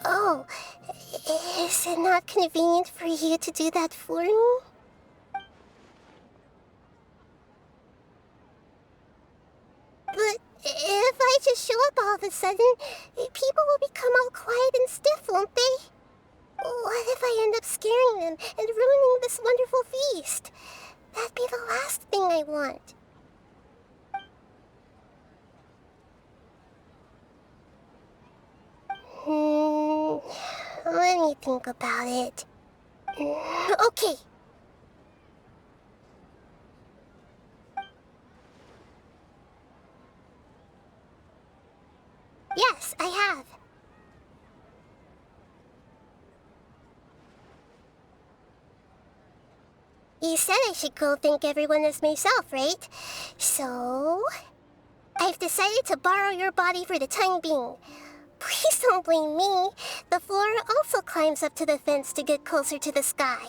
Oh, is it not convenient for you to do that for me? just show up all of a sudden, people will become all quiet and stiff, won't they? What if I end up scaring them and ruining this wonderful feast? That'd be the last thing I want. Let me think about it. Okay. Yes, I have. You said I should go thank everyone as myself, right? So, I've decided to borrow your body for the time being. Please don't blame me. The flora also climbs up to the fence to get closer to the sky.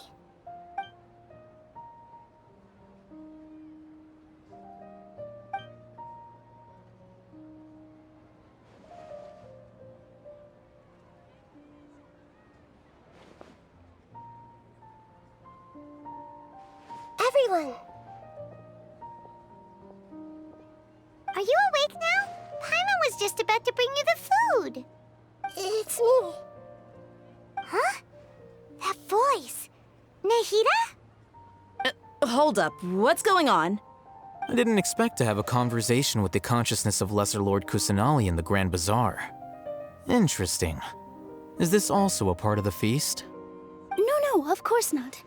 Everyone! Are you awake now? Paimon was just about to bring you the food. It's me. Huh? That voice. Nahida? Hold up. What's going on? I didn't expect to have a conversation with the consciousness of Lesser Lord Kusanali in the Grand Bazaar. Interesting. Is this also a part of the feast? No, of course not.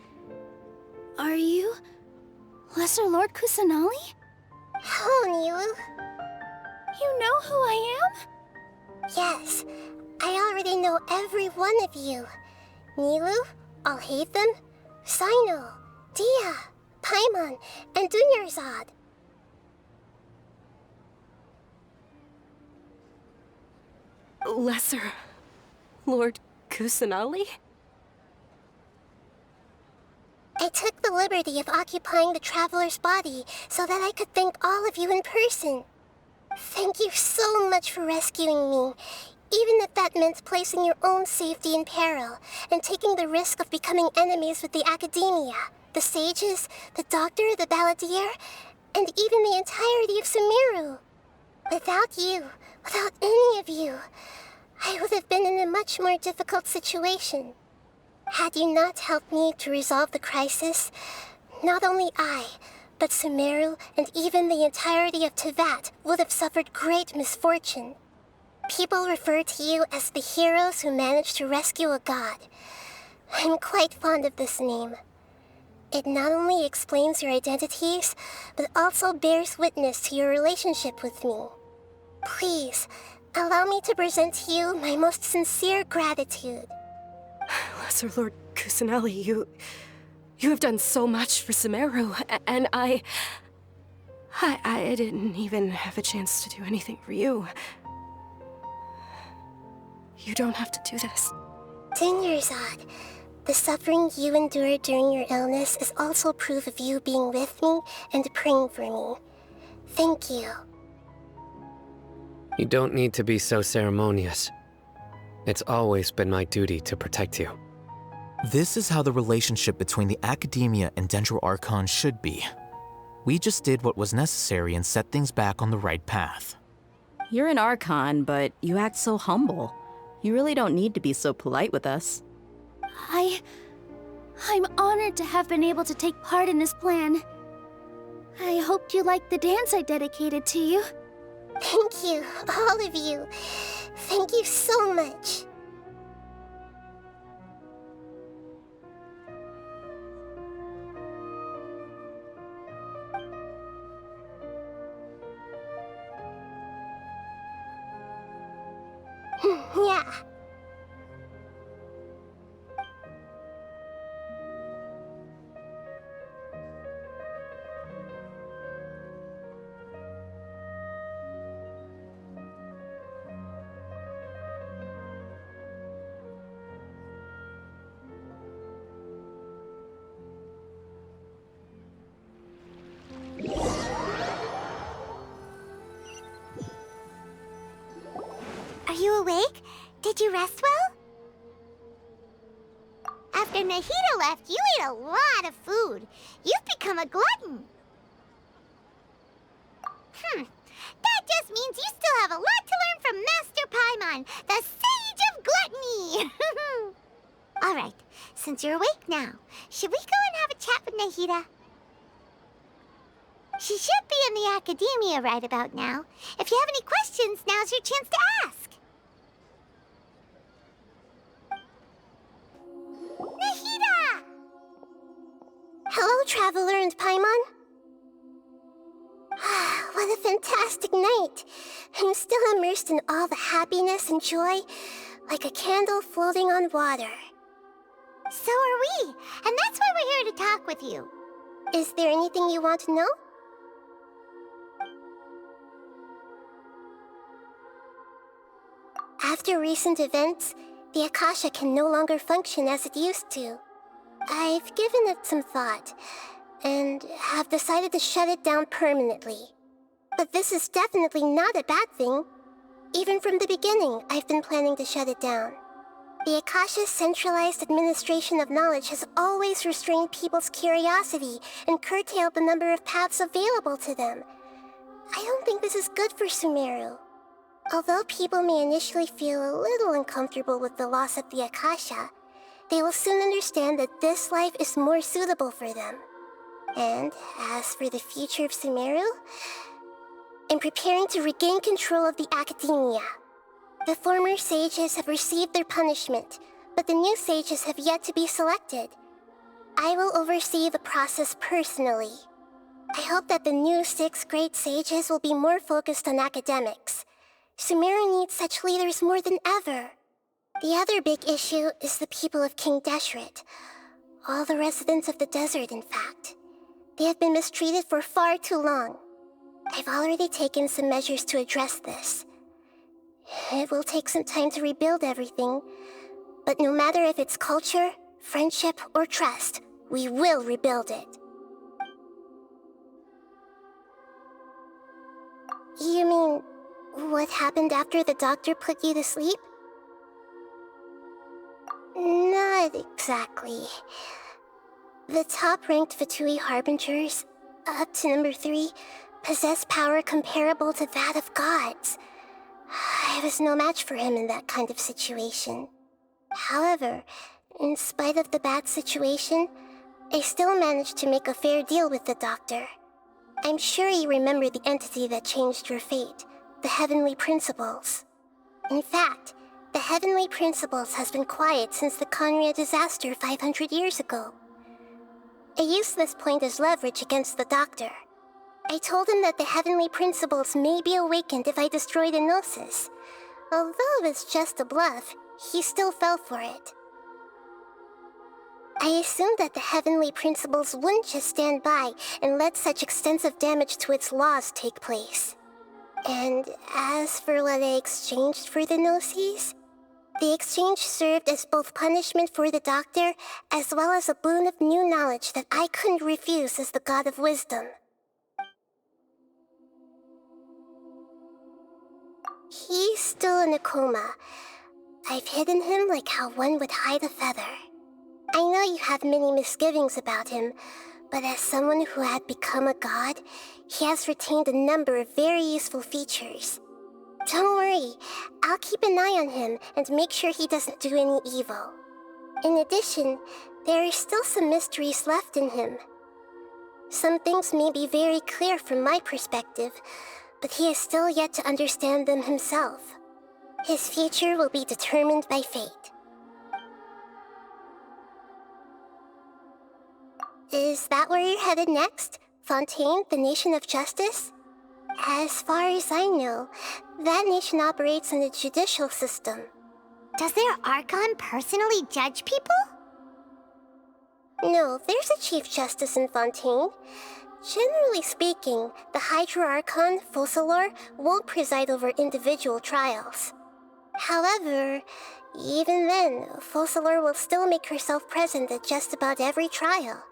Are you Lesser Lord Kusanali? Hello, Nilu. You know who I am? Yes, I already know every one of you. Nilu, Alhaitham, Sino, Dia, Paimon, and Dunyarzad. Lesser Lord Kusanali? I took the liberty of occupying the traveler's body so that I could thank all of you in person. Thank you so much for rescuing me, even if that meant placing your own safety in peril and taking the risk of becoming enemies with the Academia, the sages, the doctor, the balladeer, and even the entirety of Sumeru. Without you, without any of you, I would have been in a much more difficult situation. Had you not helped me to resolve the crisis, not only I, but Sumeru and even the entirety of Tevat would have suffered great misfortune. People refer to you as the heroes who managed to rescue a god. I'm quite fond of this name. It not only explains your identities, but also bears witness to your relationship with me. Please, allow me to present to you my most sincere gratitude. Lesser Lord Kusanali, you have done so much for Sumeru, and I didn't even have a chance to do anything for you. You don't have to do this. Dunyarzad, the suffering you endured during your illness is also proof of you being with me and praying for me. Thank you. You don't need to be so ceremonious. It's always been my duty to protect you. This is how the relationship between the Academia and Dendro Archon should be. We just did what was necessary and set things back on the right path. You're an Archon, but you act so humble. You really don't need to be so polite with us. I'm honored to have been able to take part in this plan. I hoped you liked the dance I dedicated to you. Thank you, all of you. Thank you so much. Yeah. Are you awake? Did you rest well? After Nahida left, you ate a lot of food. You've become a glutton. That just means you still have a lot to since you're awake now. Should we go and have a chat with Nahida? She should be in the academia right about now. If you have any questions, now's your chance to ask. Nahida! Hello, Traveler and Paimon. What a fantastic night. I'm still immersed in all the happiness and joy, like a candle floating on water. So are we, and that's why we're here to talk with you. Is there anything you want to know? After recent events, the Akasha can no longer function as it used to. I've given it some thought, and have decided to shut it down permanently. But this is definitely not a bad thing. Even from the beginning, I've been planning to shut it down. The Akasha's centralized administration of knowledge has always restrained people's curiosity and curtailed the number of paths available to them. I don't think this is good for Sumeru. Although people may initially feel a little uncomfortable with the loss of the Akasha, they will soon understand that this life is more suitable for them. And as for the future of Sumeru, I'm preparing to regain control of the academia. The former sages have received their punishment, but the new sages have yet to be selected. I will oversee the process personally. I hope that the new 6 great sages will be more focused on academics. Sumeru needs such leaders more than ever. The other big issue is the people of King Deshret. All the residents of the desert, in fact. They have been mistreated for far too long. I've already taken some measures to address this. It will take some time to rebuild everything, but no matter if it's culture, friendship, or trust, we will rebuild it. You mean, what happened after the doctor put you to sleep? Not exactly. The top-ranked Fatui Harbingers, up to number 3, possess power comparable to that of gods. I was no match for him in that kind of situation. However, in spite of the bad situation, I still managed to make a fair deal with the doctor. I'm sure you remember the entity that changed your fate, the Heavenly Principles. In fact, the Heavenly Principles has been quiet since the Conria disaster 500 years ago. I used this point as leverage against the doctor. I told him that the Heavenly Principles may be awakened if I destroy the Gnosis. Although it's just a bluff, he still fell for it. I assumed that the Heavenly Principles wouldn't just stand by and let such extensive damage to its laws take place. And as for what I exchanged for the Gnosis, the exchange served as both punishment for the doctor as well as a boon of new knowledge that I couldn't refuse as the God of Wisdom. He's still in a coma. I've hidden him like how one would hide a feather. I know you have many misgivings about him, but as someone who had become a god, he has retained a number of very useful features. Don't worry, I'll keep an eye on him and make sure he doesn't do any evil. In addition, there are still some mysteries left in him. Some things may be very clear from my perspective, but he is still yet to understand them himself. His future will be determined by fate. Is that where you're headed next? Fontaine, the Nation of Justice? As far as I know, that nation operates in a judicial system. Does their Archon personally judge people? No, there's a Chief Justice in Fontaine. Generally speaking, the Hydra Archon, Focalor, won't preside over individual trials. However, even then, Focalor will still make herself present at just about every trial.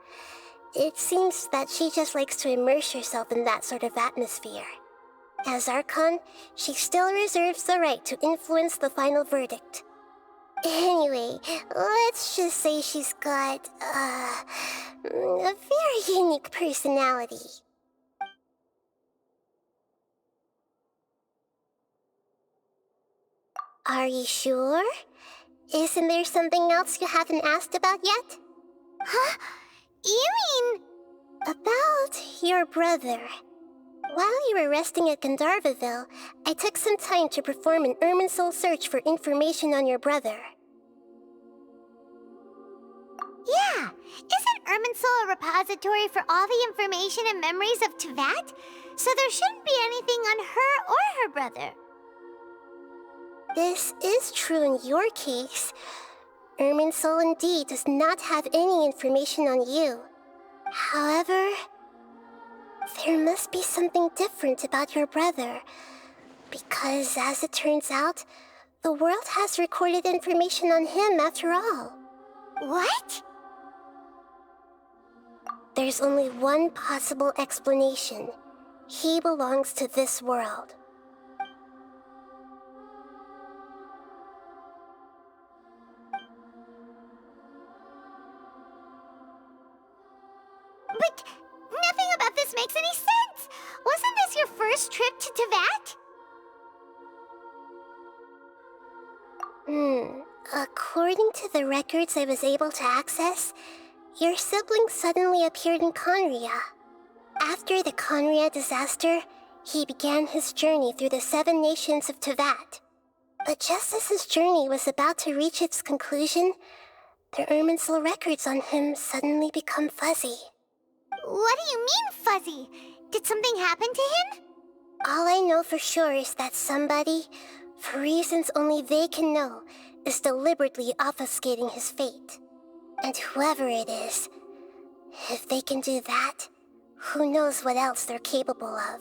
It seems that she just likes to immerse herself in that sort of atmosphere. As Archon, she still reserves the right to influence the final verdict. Anyway, let's just say she's got, a very unique personality. Are you sure? Isn't there something else you haven't asked about yet? Huh? You mean... About your brother. While you were resting at Gandharvaville, I took some time to perform an Irminsul search for information on your brother. Yeah! Isn't Irminsul a repository for all the information and memories of Teyvat? So there shouldn't be anything on her or her brother. This is true in your case. Irminsul indeed does not have any information on you. However, there must be something different about your brother. Because, as it turns out, the world has recorded information on him after all. What? There's only one possible explanation. He belongs to this world. But nothing about this makes any sense! Wasn't this your first trip to Teyvat? According to the records I was able to access, your sibling suddenly appeared in Conria. After the Conria disaster, he began his journey through the 7 nations of Teyvat. But just as his journey was about to reach its conclusion, the Irminsul records on him suddenly become fuzzy. What do you mean, fuzzy? Did something happen to him? All I know for sure is that somebody, for reasons only they can know, is deliberately obfuscating his fate. And whoever it is, if they can do that, who knows what else they're capable of.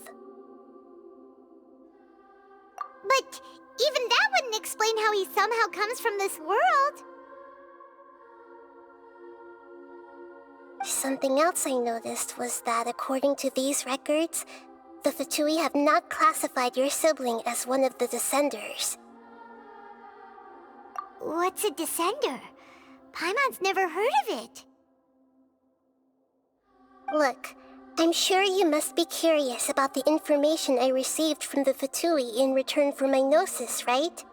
But even that wouldn't explain how he somehow comes from this world. Something else I noticed was that according to these records, the Fatui have not classified your sibling as one of the Descenders. What's a Descender? Paimon's never heard of it. Look, I'm sure you must be curious about the information I received from the Fatui in return for my gnosis, right?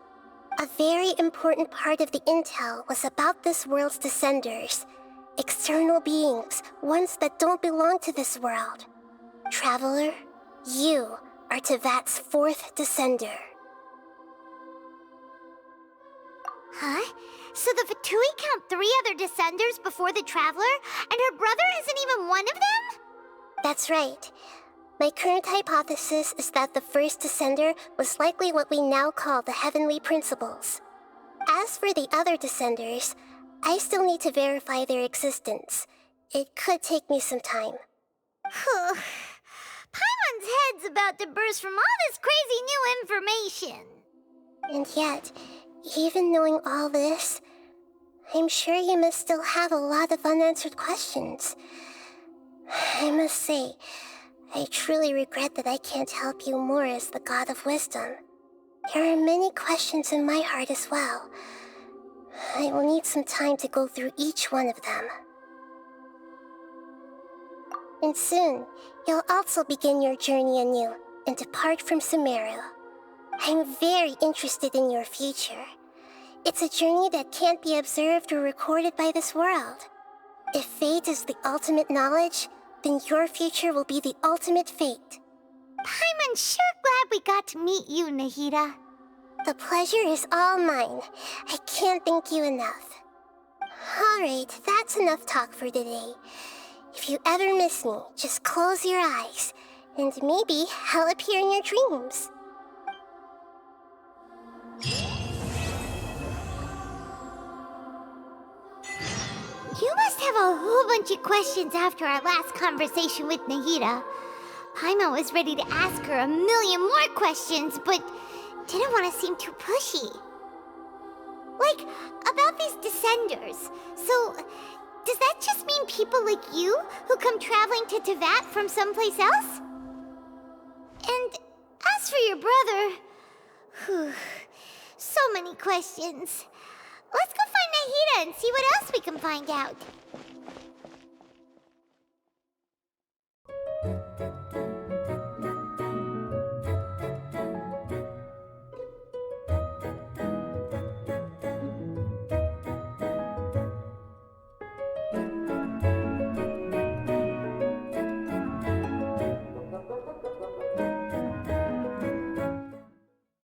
A very important part of the intel was about this world's Descenders. External beings, ones that don't belong to this world. Traveler, you are Teyvat's 4th Descender. Huh? So the Fatui count 3 other Descenders before the Traveler, and her brother isn't even one of them? That's right. My current hypothesis is that the first Descender was likely what we now call the Heavenly Principles. As for the other Descenders, I still need to verify their existence. It could take me some time. Paimon's head's about to burst from all this crazy new information. And yet, even knowing all this, I'm sure you must still have a lot of unanswered questions. I must say, I truly regret that I can't help you more as the God of Wisdom. There are many questions in my heart as well. I will need some time to go through each one of them. And soon, you'll also begin your journey anew and depart from Sumeru. I'm very interested in your future. It's a journey that can't be observed or recorded by this world. If fate is the ultimate knowledge, then your future will be the ultimate fate. Paimon's sure glad we got to meet you, Nahida. The pleasure is all mine. I can't thank you enough. Alright, that's enough talk for today. If you ever miss me, just close your eyes, and maybe I'll appear in your dreams. You must have a whole bunch of questions after our last conversation with Nahida. Paimon was ready to ask her a million more questions, but didn't want to seem too pushy. Like, about these Descenders. So, does that just mean people like you who come traveling to Teyvat from someplace else? And as for your brother... so many questions. Let's go find Nahida and see what else we can find out. Your